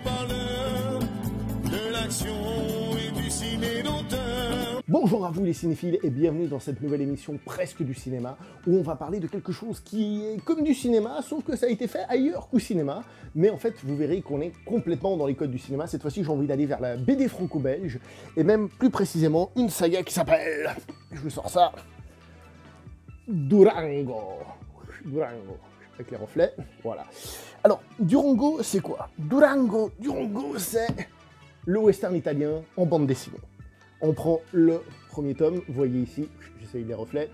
parleur de l'action et du ciné d'auteur. Bonjour à vous les cinéphiles et bienvenue dans cette nouvelle émission presque du cinéma où on va parler de quelque chose qui est comme du cinéma sauf que ça a été fait ailleurs qu'au cinéma, mais en fait vous verrez qu'on est complètement dans les codes du cinéma. Cette fois-ci j'ai envie d'aller vers la BD franco-belge et même plus précisément une saga qui s'appelle, je vous sors ça, Durango, avec les reflets, voilà. Alors Durango c'est quoi? Durango c'est le western italien en bande dessinée. On prend le premier tome, vous voyez ici, j'essaye les reflets.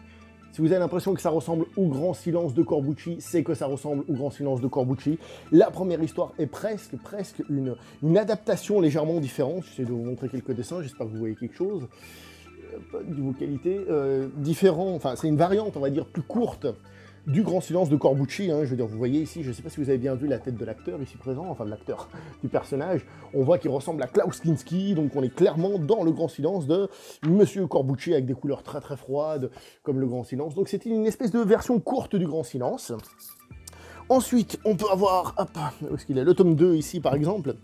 Si vous avez l'impression que ça ressemble au Grand Silence de Corbucci, c'est que ça ressemble au Grand Silence de Corbucci. La première histoire est presque une adaptation légèrement différente. J'essaie de vous montrer quelques dessins, j'espère que vous voyez quelque chose. Pas de niveau qualité, différent, enfin c'est une variante, on va dire, plus courte du Grand Silence de Corbucci, hein. Je veux dire, vous voyez ici, je ne sais pas si vous avez bien vu la tête de l'acteur ici présent, enfin de l'acteur, du personnage, on voit qu'il ressemble à Klaus Kinski, donc on est clairement dans le Grand Silence de Monsieur Corbucci avec des couleurs très très froides, comme le Grand Silence, donc c'était une espèce de version courte du Grand Silence. Ensuite, on peut avoir, hop, où est-ce qu'il est, le tome 2 ici par exemple,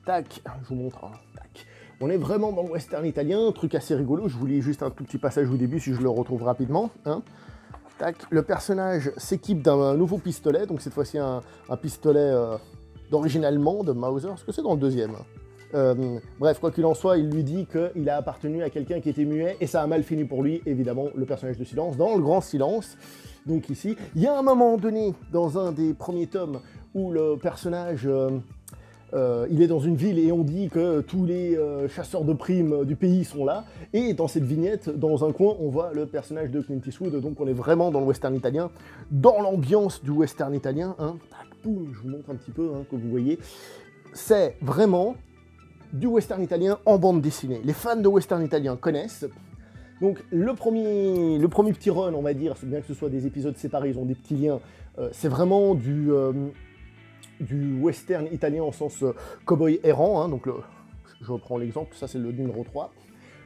tac, je vous montre, hein, tac. On est vraiment dans le western italien, truc assez rigolo, je vous lis juste un tout petit passage au début si je le retrouve rapidement, hein. Tac, le personnage s'équipe d'un nouveau pistolet, donc cette fois-ci un pistolet d'origine allemande, de Mauser, est-ce que c'est dans le deuxième? Bref, quoi qu'il en soit, il lui dit qu'il a appartenu à quelqu'un qui était muet, et ça a mal fini pour lui, évidemment, le personnage de Silence, dans le Grand Silence. Donc ici, il y a un moment donné, dans un des premiers tomes, où le personnage... il est dans une ville et on dit que tous les chasseurs de primes du pays sont là. Et dans cette vignette, dans un coin, on voit le personnage de Clint Eastwood. Donc on est vraiment dans le western italien, dans l'ambiance du western italien. Hein. Tac, boum, je vous montre un petit peu, hein, que vous voyez. C'est vraiment du western italien en bande dessinée. Les fans de western italien connaissent. Donc le premier petit run, on va dire, bien que ce soit des épisodes séparés, ils ont des petits liens. C'est vraiment du western italien en sens cow-boy errant, hein, donc je reprends l'exemple, ça c'est le numéro 3,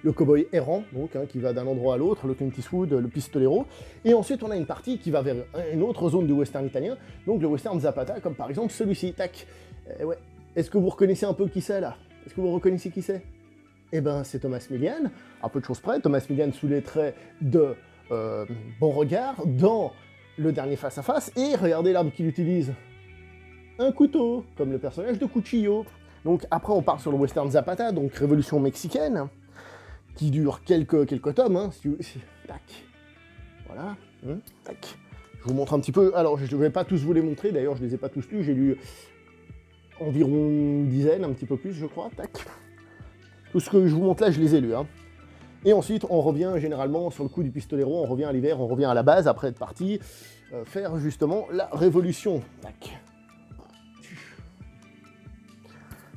le cow-boy errant, donc, hein, qui va d'un endroit à l'autre, le Clint Eastwood, le pistolero, et ensuite on a une partie qui va vers une autre zone du western italien, donc le western Zapata, comme par exemple celui-ci, tac, ouais. Est-ce que vous reconnaissez un peu qui c'est là? Est-ce que vous reconnaissez qui c'est? Eh ben c'est Thomas Millian, à peu de choses près, Thomas Millian sous les traits de Beauregard, dans le dernier face-à-face, et regardez l'arme qu'il utilise. Un couteau, comme le personnage de Cuchillo. Donc après on part sur le western Zapata, donc révolution mexicaine, qui dure quelques tomes, hein, tac, voilà, tac. Je vous montre un petit peu, alors je ne vais pas tous vous les montrer, d'ailleurs je les ai pas tous lus, j'ai lu environ une dizaine, un petit peu plus je crois, tac. Tout ce que je vous montre là, je les ai lus, hein. Et ensuite on revient généralement sur le coup du pistolero, on revient à l'hiver, on revient à la base, après être parti, faire justement la révolution, tac.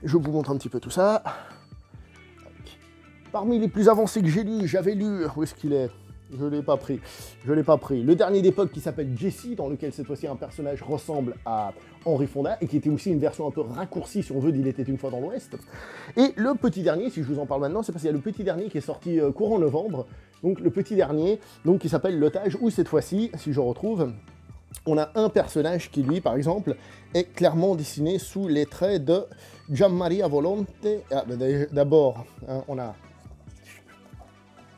Je vous montre un petit peu tout ça. Parmi les plus avancés que j'ai lus, j'avais lu... Où est-ce qu'il est? Je ne l'ai pas pris. Je l'ai pas pris. Le dernier d'époque qui s'appelle Jesse, dans lequel cette fois-ci un personnage ressemble à Henry Fonda, et qui était aussi une version un peu raccourcie, si on veut, d'Il était une fois dans l'Ouest. Et le petit dernier, si je vous en parle maintenant, c'est parce qu'il y a le petit dernier qui est sorti courant novembre. Donc le petit dernier, donc, qui s'appelle L'Otage, où cette fois-ci, si je retrouve... On a un personnage qui, lui, par exemple, est clairement dessiné sous les traits de Gianmaria Volonte. Ah, ben d'abord, hein, on a...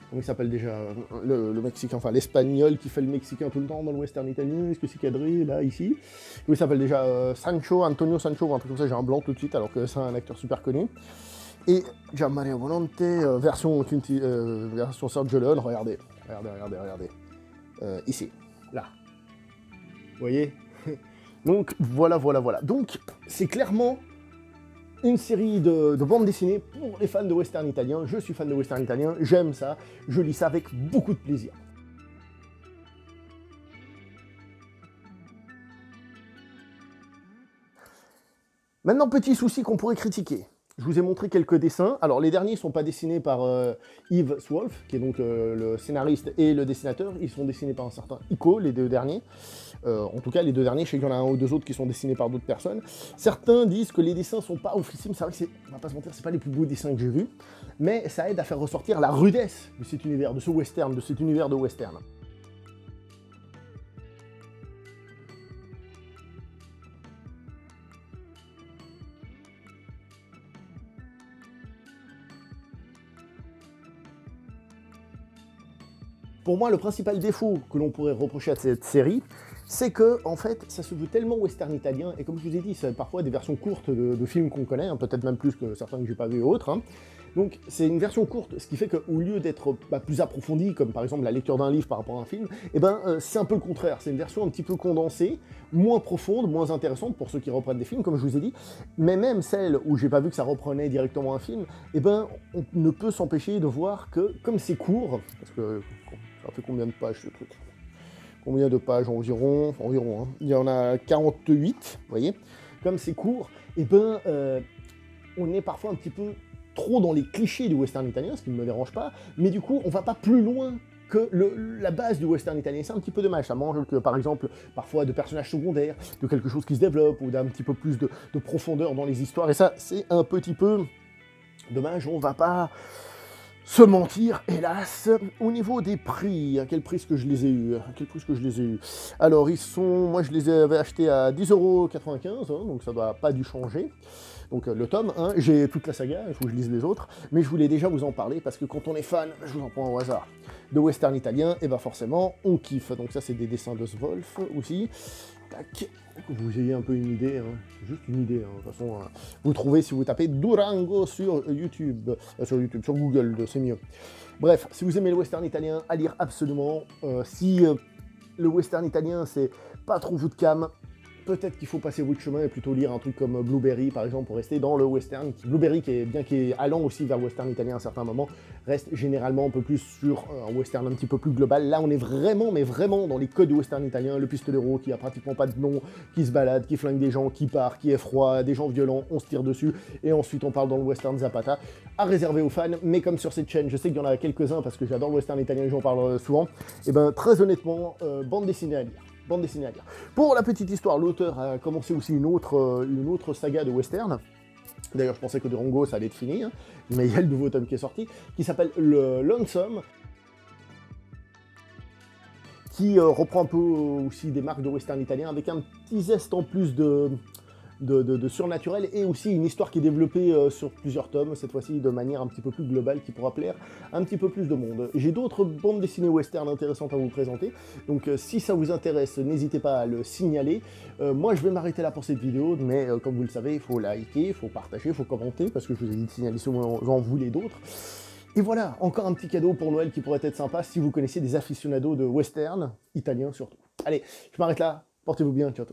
Comment il s'appelle déjà le Mexicain, enfin l'espagnol qui fait le Mexicain tout le temps dans le western italien. Est-ce que c'est cadré, là, ici? Comment il s'appelle déjà Antonio Sancho, ou un truc comme ça, j'ai un blanc tout de suite, alors que c'est un acteur super connu. Et Gianmaria Volonte, version Sergio Leone, regardez. Ici, là. Vous voyez? Donc voilà. Donc c'est clairement une série de bandes dessinées pour les fans de western italien. Je suis fan de western italien, j'aime ça, je lis ça avec beaucoup de plaisir. Maintenant, petit souci qu'on pourrait critiquer. Je vous ai montré quelques dessins. Alors, les derniers ne sont pas dessinés par Yves Swolf, qui est donc le scénariste et le dessinateur. Ils sont dessinés par un certain Ico, les deux derniers. En tout cas, les deux derniers, je sais qu'il y en a un ou deux autres qui sont dessinés par d'autres personnes. Certains disent que les dessins sont pas oufissimos. C'est vrai que on va pas se mentir, c'est pas les plus beaux dessins que j'ai vus. Mais ça aide à faire ressortir la rudesse de cet univers, de ce western, de cet univers de western. Pour moi, le principal défaut que l'on pourrait reprocher à cette série, c'est que, en fait, ça se veut tellement western italien, et comme je vous ai dit, c'est parfois des versions courtes de films qu'on connaît, hein, peut-être même plus que certains que j'ai pas vus et autres. Hein. Donc c'est une version courte, ce qui fait qu'au lieu d'être plus approfondie, comme par exemple la lecture d'un livre par rapport à un film, c'est un peu le contraire, c'est une version un petit peu condensée, moins profonde, moins intéressante pour ceux qui reprennent des films, comme je vous ai dit, mais même celle où j'ai pas vu que ça reprenait directement un film, on ne peut s'empêcher de voir que, comme c'est court, parce que ça fait combien de pages ce truc ? Combien de pages environ, hein. Il y en a 48, vous voyez. Comme c'est court, on est parfois un petit peu trop dans les clichés du western italien, ce qui ne me dérange pas, mais du coup, on va pas plus loin que la base du western italien. C'est un petit peu dommage, ça mange que, par exemple, parfois de personnages secondaires, de quelque chose qui se développe, ou d'un petit peu plus de profondeur dans les histoires, et ça, c'est un petit peu dommage, on va pas se mentir, hélas. Au niveau des prix, à quel prix est-ce que je les ai eus? Alors, moi je les avais achetés à 10,95 €, hein, donc ça doit pas dû changer. Donc le tome, hein, j'ai toute la saga, il faut que je lise les autres, mais je voulais déjà vous en parler, parce que quand on est fan, je vous en prends au hasard, de western italien, et forcément, on kiffe. Donc ça, c'est des dessins de Swolf aussi. Tac, que vous ayez un peu une idée, hein. Juste une idée, hein. De toute façon, vous trouvez si vous tapez Durango sur sur Google, c'est mieux. Bref, si vous aimez le western italien, à lire absolument. Si le western italien, c'est pas trop vous de cam, peut-être qu'il faut passer votre chemin et plutôt lire un truc comme Blueberry, par exemple, pour rester dans le western. Blueberry, qui est allant aussi vers le western italien à un certain moment, reste généralement un peu plus sur un western un petit peu plus global. Là, on est vraiment, mais vraiment dans les codes du western italien. Le pistolero qui a pratiquement pas de nom, qui se balade, qui flingue des gens, qui part, qui est froid, des gens violents, on se tire dessus. Et ensuite, on parle dans le western Zapata, à réserver aux fans. Mais comme sur cette chaîne, je sais qu'il y en a quelques-uns, parce que j'adore le western italien et j'en parle souvent, très honnêtement, bande dessinée à lire. Pour la petite histoire, l'auteur a commencé aussi une autre saga de western. D'ailleurs, je pensais que Durango, ça allait être fini, hein, mais il y a le nouveau tome qui est sorti, qui s'appelle le Lonesome, qui reprend un peu aussi des marques de western italien, avec un petit zeste en plus de surnaturel, et aussi une histoire qui est développée sur plusieurs tomes, cette fois-ci de manière un petit peu plus globale, qui pourra plaire un petit peu plus de monde. J'ai d'autres bandes dessinées western intéressantes à vous présenter, donc si ça vous intéresse, n'hésitez pas à le signaler. Moi, je vais m'arrêter là pour cette vidéo, mais comme vous le savez, il faut liker, il faut partager, il faut commenter, parce que je vous ai dit de signaler si vous en voulez d'autres. Et voilà, encore un petit cadeau pour Noël qui pourrait être sympa si vous connaissez des aficionados de western, italien surtout. Allez, je m'arrête là, portez-vous bien, ciao.